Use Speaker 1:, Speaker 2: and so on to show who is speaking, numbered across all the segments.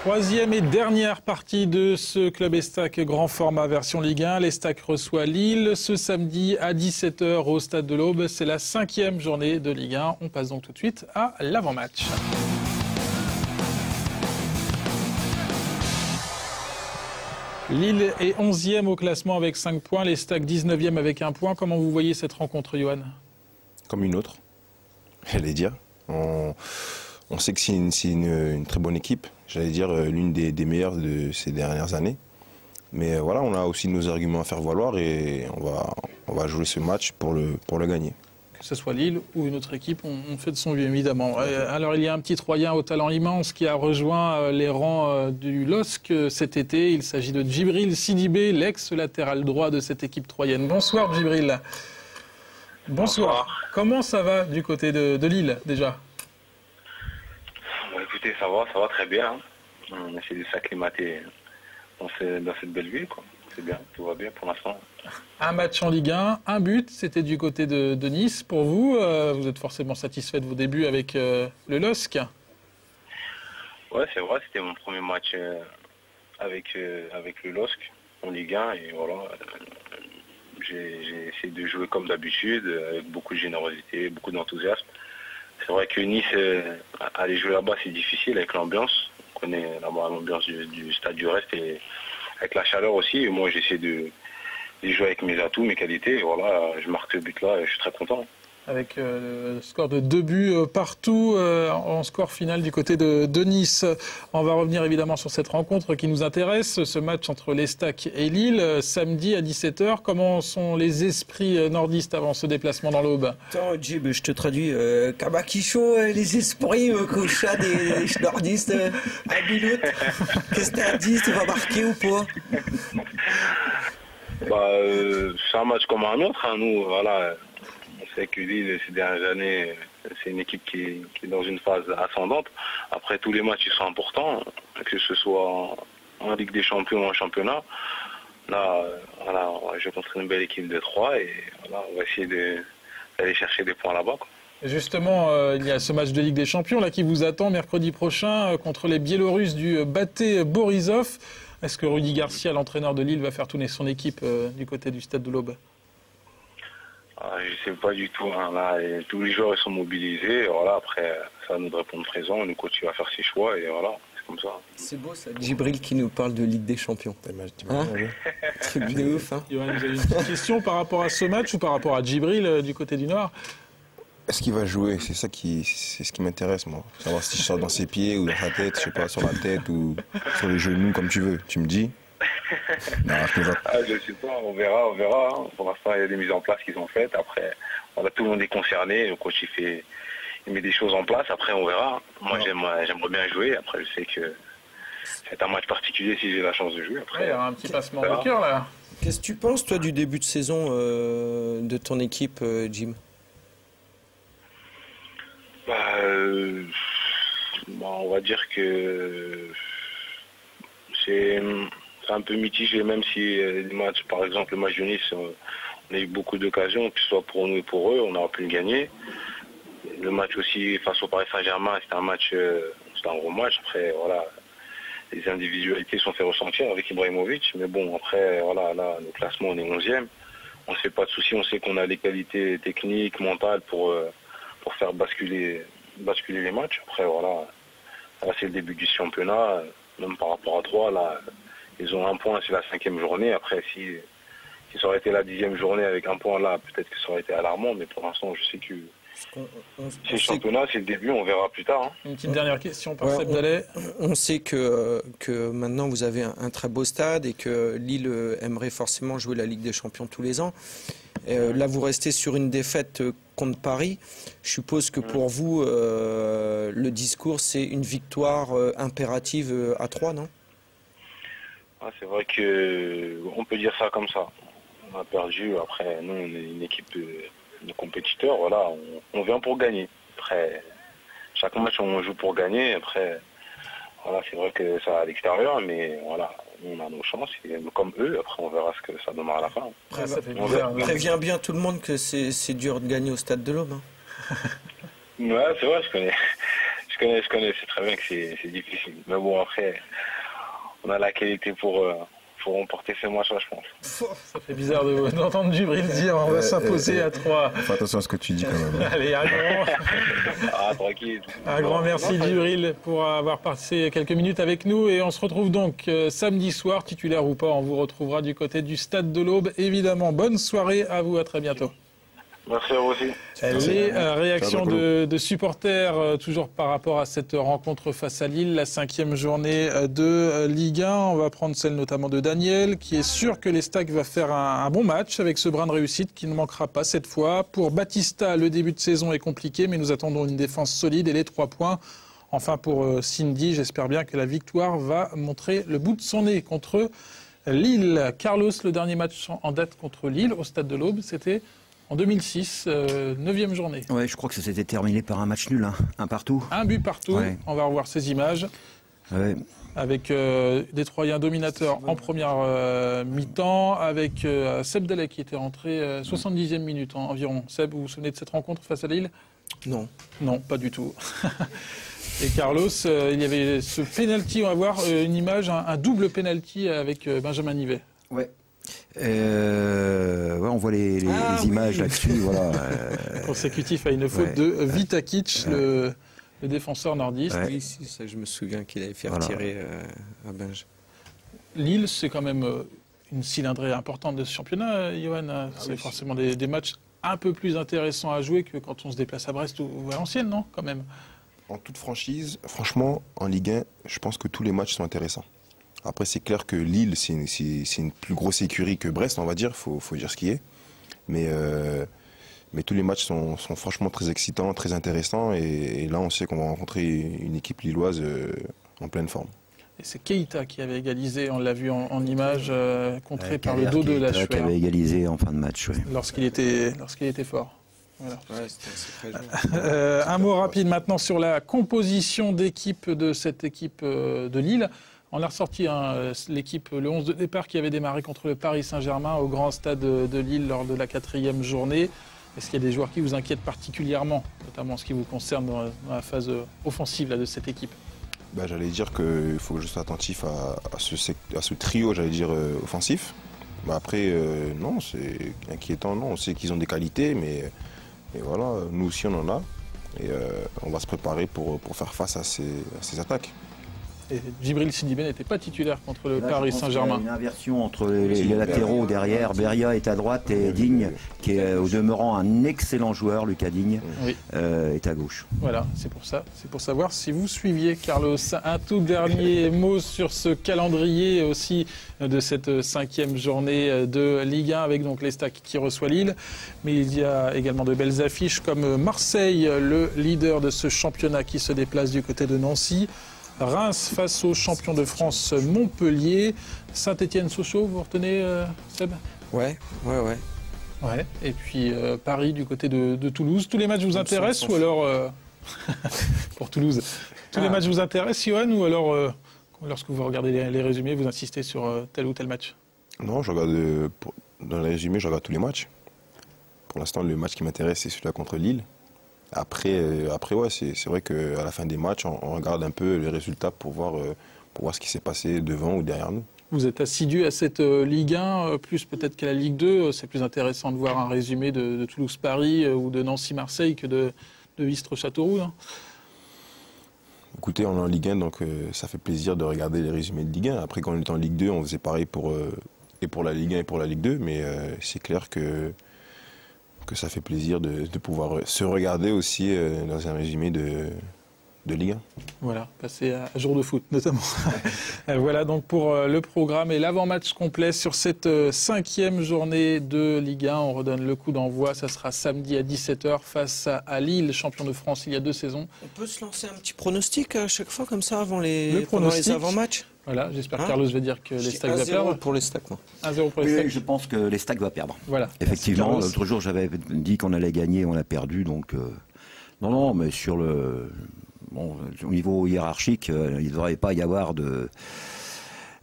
Speaker 1: Troisième et dernière partie de ce Club Estac grand format version Ligue 1. L'Estac reçoit Lille ce samedi à 17 h au Stade de l'Aube. C'est la 5e journée de Ligue 1. On passe donc tout de suite à l'avant-match. Lille est 11e au classement avec 5 points. L'Estac 19e avec 1 point. Comment vous voyez cette rencontre, Johan?
Speaker 2: Comme une autre, j'allais dire. On sait que c'est une très bonne équipe, j'allais dire l'une des meilleures de ces dernières années. Mais voilà, on a aussi nos arguments à faire valoir et on va jouer ce match pour le gagner.
Speaker 1: Que ce soit Lille ou une autre équipe, on fait de son mieux évidemment. Alors il y a un petit Troyen au talent immense qui a rejoint les rangs du LOSC cet été. Il s'agit de Djibril Sidibé, l'ex-latéral droit de cette équipe troyenne. Bonsoir Djibril. Bonsoir. Comment ça va du côté de Lille déjà?
Speaker 3: Écoutez, ça va très bien. On essaie de s'acclimater dans cette belle ville. C'est bien, tout va bien pour l'instant.
Speaker 1: Un match en Ligue 1, un but, c'était du côté de Nice. Pour vous, vous êtes forcément satisfait de vos débuts avec le LOSC?
Speaker 3: Ouais, c'est vrai, c'était mon premier match avec le LOSC en Ligue 1. Et voilà, j'ai essayé de jouer comme d'habitude, avec beaucoup de générosité, beaucoup d'enthousiasme. C'est vrai que Nice, aller jouer là-bas, c'est difficile avec l'ambiance. On connaît là-bas l'ambiance du stade du Reste et avec la chaleur aussi. Et moi, j'essaie de jouer avec mes atouts, mes qualités. Et voilà, je marque ce but-là et je suis très content.
Speaker 1: Avec le score de 2 buts partout en score final du côté de Nice. On va revenir évidemment sur cette rencontre qui nous intéresse, ce match entre l'Estac et Lille, samedi à 17 h. Comment sont les esprits nordistes avant ce déplacement dans l'Aube?
Speaker 4: Attends, Jib, je te traduis. Kabakicho, les esprits, Kocha des nordistes, à Bilout. Qu'est-ce que t'as dit? Tu vas marquer ou pas?
Speaker 3: C'est un match comme un autre. Hein. Nous, voilà. On sait que Lille, ces dernières années, c'est une équipe qui est dans une phase ascendante. Après, tous les matchs ils sont importants, que ce soit en Ligue des Champions ou en championnat. Là, voilà, je contre une belle équipe de 3 et voilà, on va essayer d'aller chercher des points là-bas.
Speaker 1: Justement, il y a ce match de Ligue des Champions là, qui vous attend mercredi prochain contre les Biélorusses du Baté Borisov. Est-ce que Rudy Garcia, l'entraîneur de Lille, va faire tourner son équipe du côté du Stade de l'Aube?
Speaker 3: Je ne sais pas du tout. Hein, là, tous les joueurs ils sont mobilisés. Voilà, après, ça va nous de répondre présent. Le coach va faire ses choix et voilà, c'est comme ça.
Speaker 4: C'est beau ça, Djibril qui nous parle de Ligue des Champions. Hein? Truc de ouf. Hein.
Speaker 1: Johan, vous avez une petite question par rapport à ce match ou par rapport à Djibril du côté du Nord?
Speaker 2: Est-ce qu'il va jouer? C'est ça c'est ce qui m'intéresse, moi. Savoir si je sors dans ses pieds ou dans sa tête, je sais pas, sur la tête ou sur les genoux, comme tu veux. Tu me dis? Non,
Speaker 3: je ne sais pas, on verra. Hein. Pour l'instant, il y a des mises en place qu'ils ont faites. Après, tout le monde est concerné. Le coach, il met des choses en place. Après, on verra. Moi, j'aimerais bien jouer. Après, je sais que c'est un match particulier si j'ai la chance de jouer. Après,
Speaker 1: il y aura un petit passement de cœur, là.
Speaker 4: Qu'est-ce que tu penses, toi, du début de saison de ton équipe, Jim?
Speaker 3: On va dire que c'est un peu mitigé, même si les matchs, par exemple le match de Nice, on a eu beaucoup d'occasions, que ce soit pour nous et pour eux, on aurait pu le gagner. Le match aussi face au Paris Saint-Germain, c'était un gros match. Après, voilà, les individualités sont fait ressentir avec Ibrahimovic. Mais bon, après, voilà, là, le classement, on est 11e. On ne se fait pas de soucis, on sait qu'on a les qualités techniques, mentales pour faire basculer les matchs. Après, voilà, là, c'est le début du championnat. Même par rapport à 3, là, ils ont 1 point, c'est la 5e journée. Après, si ça aurait été la 10e journée avec 1 point là, peut-être que ça aurait été alarmant. Mais pour l'instant, je sais que c'est le championnat, c'est le début, on verra plus tard. Hein.
Speaker 1: Une petite dernière question par Seb Dallet.
Speaker 4: On sait que maintenant vous avez un très beau stade et que Lille aimerait forcément jouer la Ligue des Champions tous les ans. Là, vous restez sur une défaite contre Paris. Je suppose que pour vous, le discours, c'est une victoire impérative à 3, non?
Speaker 3: C'est vrai qu'on peut dire ça comme ça. On a perdu. Après, nous, on est une équipe de compétiteurs. Voilà, on vient pour gagner. Après, chaque match, on joue pour gagner. Après, voilà, c'est vrai que ça à l'extérieur, mais voilà, on a nos chances. Et comme eux, après, on verra ce que ça donnera à la fin.
Speaker 4: Préviens bien tout le monde que c'est dur de gagner au Stade de l'Aube. Hein.
Speaker 3: Ouais, c'est vrai, je je connais, c'est très bien que c'est difficile. Mais bon, après, on a la qualité pour remporter ce match, je pense.
Speaker 1: Ça fait bizarre d'entendre Djibril dire on va s'imposer à 3.
Speaker 2: Fais attention à ce que tu dis quand même.
Speaker 1: Allez,
Speaker 3: Tranquille.
Speaker 1: Un grand merci Djibril pour avoir passé quelques minutes avec nous et on se retrouve donc samedi soir, titulaire ou pas, on vous retrouvera du côté du Stade de l'Aube. Évidemment, bonne soirée à vous, à très bientôt.
Speaker 3: Merci à vous aussi.
Speaker 1: Les réactions de supporters, toujours par rapport à cette rencontre face à Lille, la 5e journée de Ligue 1. On va prendre celle notamment de Daniel, qui est sûr que l'Estac va faire un bon match avec ce brin de réussite qui ne manquera pas cette fois. Pour Batista, le début de saison est compliqué, mais nous attendons une défense solide et les 3 points. Enfin, pour Cindy, j'espère bien que la victoire va montrer le bout de son nez contre Lille. Carlos, le dernier match en date contre Lille au Stade de l'Aube, c'était en 2006, 9e journée.
Speaker 5: Ouais, je crois que ça s'était terminé par un match nul, un partout.
Speaker 1: Un but partout, ouais. On va revoir ces images.
Speaker 5: Ouais.
Speaker 1: Avec des Troyens dominateurs en première mi-temps, avec Seb Dalek qui était rentré 70e minute environ. Seb, vous vous souvenez de cette rencontre face à Lille?
Speaker 4: Non.
Speaker 1: Non, pas du tout. Et Carlos, il y avait ce penalty, on va voir une image, un double penalty avec Benjamin Nivet.
Speaker 5: Ouais. Ouais, on voit les images là-dessus. Voilà.
Speaker 1: Consécutif à une faute de Vitakic, le défenseur nordiste.
Speaker 4: Oui, si, ça, je me souviens qu'il avait fait retirer à Benj.
Speaker 1: Lille, c'est quand même une cylindrée importante de ce championnat, Johan. C'est forcément des matchs un peu plus intéressants à jouer que quand on se déplace à Brest ou à Valenciennes, non, quand même?
Speaker 2: En toute franchise, franchement, en Ligue 1, je pense que tous les matchs sont intéressants. Après, c'est clair que Lille, c'est une plus grosse écurie que Brest, on va dire. Faut dire ce qui est. Mais tous les matchs sont franchement très excitants, très intéressants. Et là, on sait qu'on va rencontrer une équipe lilloise en pleine forme.
Speaker 1: Et c'est Keita qui avait égalisé, on l'a vu en image, contré par le dos de la Sueur.
Speaker 5: Qui avait égalisé en fin de match, oui.
Speaker 1: Lorsqu'il était fort. Voilà.
Speaker 4: Ouais,
Speaker 1: un mot rapide maintenant sur la composition d'équipe de cette équipe de Lille. On a ressorti l'équipe, le 11 de départ qui avait démarré contre le Paris Saint-Germain au grand stade de Lille lors de la 4e journée. Est-ce qu'il y a des joueurs qui vous inquiètent particulièrement, notamment en ce qui vous concerne dans la phase offensive de cette équipe?
Speaker 2: J'allais dire qu'il faut juste être attentif à ce trio, j'allais dire, offensif. Après, non, c'est inquiétant, non. On sait qu'ils ont des qualités, mais voilà, nous aussi on en a. Et on va se préparer pour faire face à ces attaques.
Speaker 1: Et Djibril Sidibé n'était pas titulaire contre le Paris Saint-Germain.
Speaker 5: Il y a une inversion entre les latéraux derrière. Beria est à droite et Digne, qui est au demeurant un excellent joueur, Lucas Digne, est à gauche.
Speaker 1: Voilà, c'est pour ça. C'est pour savoir si vous suiviez, Carlos. Un tout dernier mot sur ce calendrier aussi de cette 5e journée de Ligue 1 avec donc l'Estac qui reçoit Lille. Mais il y a également de belles affiches comme Marseille, le leader de ce championnat qui se déplace du côté de Nancy. Reims face au champion de France Montpellier. Saint-Étienne-Sochaux, vous retenez, Seb?
Speaker 4: Ouais.
Speaker 1: Et puis Paris du côté de Toulouse. Tous les matchs vous intéressent ou alors... pour Toulouse. Tous les matchs vous intéressent, Johan, ou alors lorsque vous regardez les résumés, vous insistez sur tel ou tel match? Non,
Speaker 2: je regarde, dans les résumés, je regarde tous les matchs. Pour l'instant, le match qui m'intéresse, c'est celui-là contre Lille. Après ouais, c'est vrai qu'à la fin des matchs, on regarde un peu les résultats pour voir ce qui s'est passé devant ou derrière nous. Vous
Speaker 1: êtes assidu à cette Ligue 1, plus peut-être qu'à la Ligue 2. C'est plus intéressant de voir un résumé de Toulouse-Paris ou de Nancy-Marseille que de Istres-Châteauroux. Hein.
Speaker 2: Écoutez, on est en Ligue 1, donc ça fait plaisir de regarder les résumés de Ligue 1. Après, quand on était en Ligue 2, on faisait pareil pour la Ligue 1 et pour la Ligue 2. Mais c'est clair que ça fait plaisir de pouvoir se regarder aussi dans un résumé de Ligue 1.
Speaker 1: Voilà, passer à jour de foot notamment. Voilà donc pour le programme et l'avant-match complet sur cette 5e journée de Ligue 1. On redonne le coup d'envoi, ça sera samedi à 17h face à Lille, champion de France il y a 2 saisons.
Speaker 4: On peut se lancer un petit pronostic à chaque fois comme ça avant les avant-matchs?
Speaker 1: Voilà, j'espère que Carlos va dire que l'Estac va perdre.
Speaker 4: Pour l'Estac, moi.
Speaker 1: 1-0 pour l'Estac.
Speaker 5: Oui, je pense que l'Estac va perdre.
Speaker 1: Voilà.
Speaker 5: Effectivement, l'autre jour j'avais dit qu'on allait gagner, on a perdu, donc non, mais sur au niveau hiérarchique, il ne devrait pas y avoir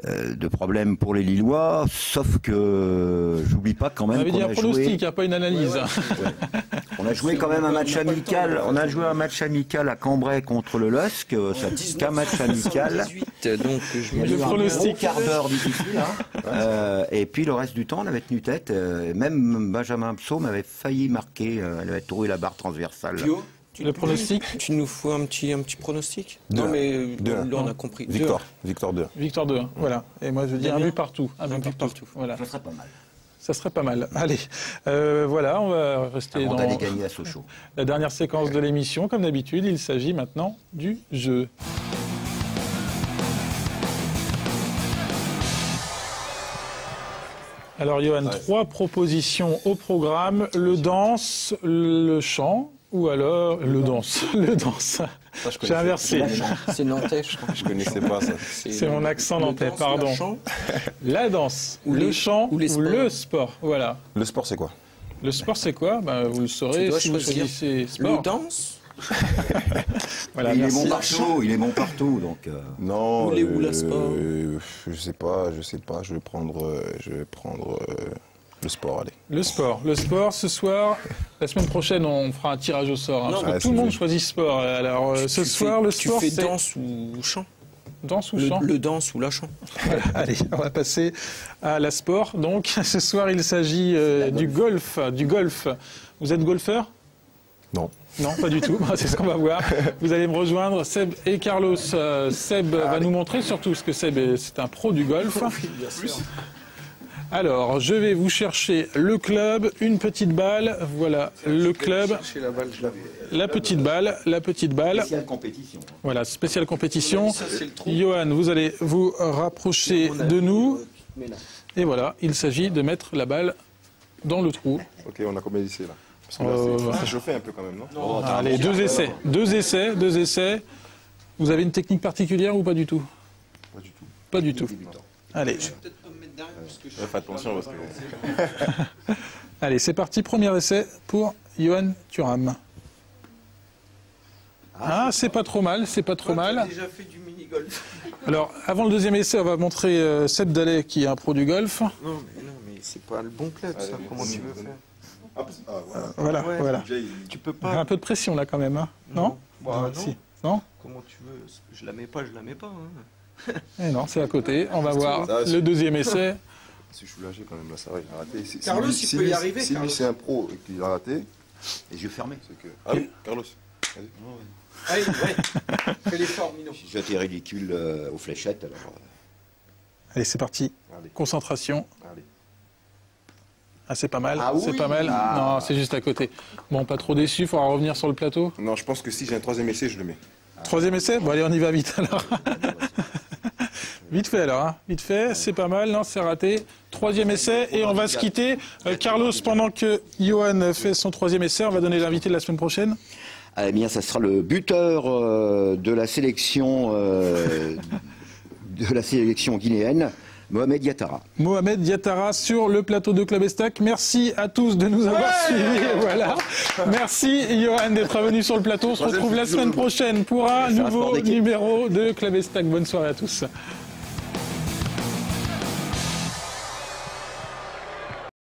Speaker 5: de problème pour les Lillois, sauf que j'oublie pas quand même
Speaker 1: On avait dit un pronostic, pas une analyse.
Speaker 5: On a joué quand même un match amical. On a joué un match amical à Cambrai contre le LOSC. Ça dit qu'un match amical.
Speaker 4: 18, donc je
Speaker 5: Il y a eu un
Speaker 1: pronostic.
Speaker 5: bon quart d'heure difficile. Et puis le reste du temps, on avait tenu tête. Même Benjamin Psaume avait failli marquer. Elle avait trouvé la barre transversale.
Speaker 1: Le pronostic?
Speaker 4: Tu nous fous un petit pronostic?
Speaker 2: 2-1.
Speaker 4: Non, mais
Speaker 2: 2-1.
Speaker 4: là, on a compris.
Speaker 2: Victoire. Victoire 2.
Speaker 1: Victoire 2-1, voilà. Et moi, je dis un but partout. Un but
Speaker 4: but
Speaker 1: partout. Voilà.
Speaker 5: Ça serait pas mal.
Speaker 1: Ça serait pas mal. Allez, voilà, on va rester
Speaker 5: Avant
Speaker 1: dans
Speaker 5: d'aller gagner à Sochaux.
Speaker 1: la dernière séquence de l'émission. Comme d'habitude, il s'agit maintenant du jeu. Alors, Johan, 3 propositions au programme. Le danse, le chant, ou alors le danse. Le danse. J'ai inversé.
Speaker 4: C'est nantais, je crois.
Speaker 2: Je connaissais pas ça.
Speaker 1: C'est mon accent nantais, pardon. La danse,
Speaker 4: Ou
Speaker 1: le
Speaker 4: les-
Speaker 1: chant
Speaker 4: ou les
Speaker 1: ou le sport. Voilà.
Speaker 2: Le sport, c'est quoi?
Speaker 1: Le sport, c'est quoi? Vous le saurez
Speaker 4: Tu dois
Speaker 1: si vous
Speaker 4: choisir.
Speaker 1: choisissez sport.
Speaker 4: Le danse?
Speaker 1: Voilà,
Speaker 5: il est
Speaker 1: merci.
Speaker 5: bon partout. Il est bon partout. Donc.
Speaker 2: Non.
Speaker 4: Ou la sport.
Speaker 2: Je sais pas. Je vais prendre le sport, allez.
Speaker 1: Le sport, ce soir, la semaine prochaine, on fera un tirage au sort. Parce que
Speaker 2: mais
Speaker 1: tout le
Speaker 2: c'est
Speaker 1: monde
Speaker 2: vrai.
Speaker 1: choisit sport. Alors, ce soir, le sport,
Speaker 4: Tu fais
Speaker 1: c'est
Speaker 4: danse ou chant?
Speaker 1: danse ou chant.
Speaker 4: Le danse ou la chant?
Speaker 1: Voilà, allez, on va passer à la sport. Donc, ce soir, il s'agit du golf. Vous êtes golfeur?
Speaker 2: Non.
Speaker 1: Non, pas du tout. C'est ce qu'on va voir. Vous allez me rejoindre, Seb et Carlos. Seb va nous montrer surtout parce que Seb, c'est un pro du golf. Alors, je vais vous chercher le club, une petite balle. Voilà, le club, la petite balle.
Speaker 5: Spéciale compétition.
Speaker 1: Voilà, spéciale compétition.
Speaker 4: Ça, c'est le trou.
Speaker 1: Johan, vous allez vous rapprocher de nous. Et voilà, il s'agit de mettre la balle dans le trou.
Speaker 2: Ok, on a combien d'essais là? Parce que là, ça chauffait un peu quand même, non?
Speaker 1: Allez, deux essais. Vous avez une technique particulière ou pas du tout?
Speaker 2: Pas du tout.
Speaker 1: Pas du tout. Allez,
Speaker 2: Fais attention parce que.
Speaker 1: allez, c'est parti. Premier essai pour Johan Thuram. Ah, c'est pas trop mal, c'est pas trop mal.
Speaker 4: déjà fait du mini-golf.
Speaker 1: Alors, avant le deuxième essai, on va montrer Seb Dallet qui est un pro du golf.
Speaker 4: Non, mais c'est pas le bon club, ça. Comment tu veux faire?
Speaker 1: Voilà,
Speaker 4: Ouais.
Speaker 1: voilà.
Speaker 4: Tu peux
Speaker 1: Il y
Speaker 4: pas.
Speaker 1: a un peu de pression là quand même, hein. Non?
Speaker 4: Bah, non.
Speaker 1: Si. Non?
Speaker 4: Comment tu veux? Je la mets pas. Hein.
Speaker 1: Eh non, c'est à côté. On va voir
Speaker 2: Ça,
Speaker 1: le deuxième essai.
Speaker 2: Si je suis lâché quand même là, ça va, il a raté. Si-
Speaker 4: Carlos,
Speaker 2: si-
Speaker 4: il
Speaker 2: si
Speaker 4: peut y
Speaker 2: lui-
Speaker 4: arriver,
Speaker 2: Si
Speaker 4: Carlos.
Speaker 2: lui c'est un pro et qu'il a raté,
Speaker 5: Les yeux fermés.
Speaker 2: c'est que. Ah oui, Carlos. Vas-y.
Speaker 4: Allez, ouais. Fais l'effort, Mino.
Speaker 5: J'ai été ridicule aux fléchettes. Alors,
Speaker 1: Allez, c'est parti.
Speaker 2: Allez.
Speaker 1: Concentration.
Speaker 2: Allez.
Speaker 1: Ah, c'est pas mal.
Speaker 5: Ah oui.
Speaker 1: C'est pas mal. Non, c'est juste à côté. Bon, pas trop déçu. Il faudra revenir sur le plateau.
Speaker 2: Non, je pense que si j'ai un troisième essai, je le mets.
Speaker 1: Troisième essai? Bon, allez, on y va vite alors. Vite fait alors, hein. Vite fait, c'est pas mal, non, c'est raté. Troisième essai et on va se quitter. Carlos, pendant que Johan fait son troisième essai, on va donner l'invité de la semaine prochaine.
Speaker 5: eh bien, ça sera le buteur de la sélection guinéenne, Mohamed Yattara.
Speaker 1: Mohamed Diatara sur le plateau de Club Estac. Merci à tous de nous avoir suivis. Voilà. Merci Johan d'être venu sur le plateau. On se retrouve la semaine prochaine pour un
Speaker 5: faire un
Speaker 1: nouveau
Speaker 5: sport d'équipe.
Speaker 1: numéro de Club Estac. Bonne soirée à tous.